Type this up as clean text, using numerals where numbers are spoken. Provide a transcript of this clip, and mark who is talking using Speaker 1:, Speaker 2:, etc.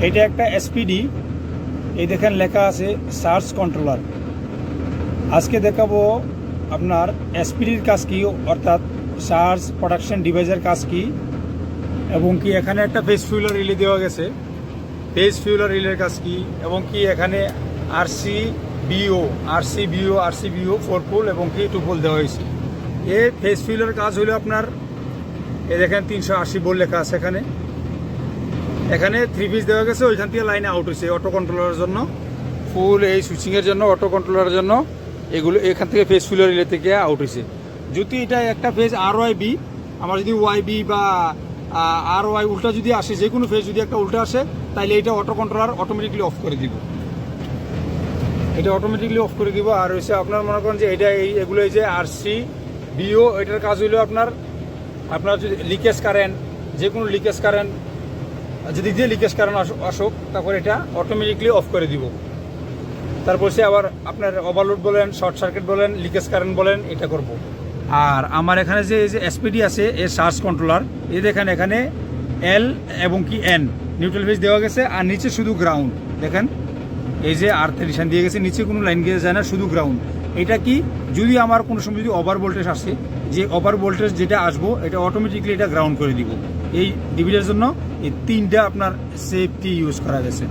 Speaker 1: এটা একটা এসপিডি, এই দেখেন লেখা আছে সার্চ কন্ট্রোলার। আজকে দেখাবো আপনার এসপিডির কাজ কি, অর্থাৎ সার্চ প্রোডাকশন ডিভাইসের কাজ কি, এবং কি এখানে একটা ফেস ফিউলার রিলে দেওয়া গেছে, ফেস ফিউলার রিলের কাজ কি, এবং কি এখানে আরসিবিও 4 পোল এবং কি 2 পোল দেওয়া হয়েছে। এই ফেস ফিউলার কাজ হলো আপনার, এই দেখেন 380 ভোল্ট লেখা আছে এখানে 3 পিস দেওয়া গেছে, ওইখান থেকে লাইনে আউট হয়েছে অটো কন্ট্রোলারের জন্য, ফুল এই সুইচিংয়ের জন্য, অটো কন্ট্রোলারের জন্য এগুলো এখান থেকে ফেস ফিউলার রিলে থেকে আউট হয়েছে। যদি এটা একটা ফেজ RYB, আমার যদি YB বা RY উল্টা যদি আসে, যে কোনো ফেজ যদি একটা উল্টা আসে, তাহলে এটা অটো কন্ট্রোলার অটোমেটিকলি অফ করে দিব, আর হচ্ছে আপনার মনে করেন যে এটা এগুলো এই যে RCBO, এটার কাজ হইলো আপনার যদি লিকেজ কারেন্ট, যে কোনো লিকেজ কারেন্ট যদি যে লিকেজ কারেন্ট আসুক, তারপর এটা অটোমেটিকলি অফ করে দিব। তারপর সে আবার আপনার ওভারলোড বলেন, শর্ট সার্কিট বলেন, লিকেজ কারেন্ট বলেন, এটা করব। আর আমার এখানে যে এই যে এসপিডি আছে, এর সার্চ কন্ট্রোলার, এই দেখেন এখানে L এবং কি N নিউট্রাল ফেজ দেওয়া গেছে, আর নিচে শুধু গ্রাউন্ড। দেখেন এই যে আর্থের নিশান দিয়ে গেছে, নিচে কোনো লাইন গিয়ে যায় না, শুধু গ্রাউন্ড। এটা কি, যদি আমার কোনো সময় যদি ওভার ভোল্টেজ আসে, যে ওভার ভোল্টেজ যেটা আসবো, এটা অটোমেটিকলি এটা গ্রাউন্ড করে দিব। এই ডিভিডের জন্য এই 3টা আপনার সেফটি ইউজ করা গেছে।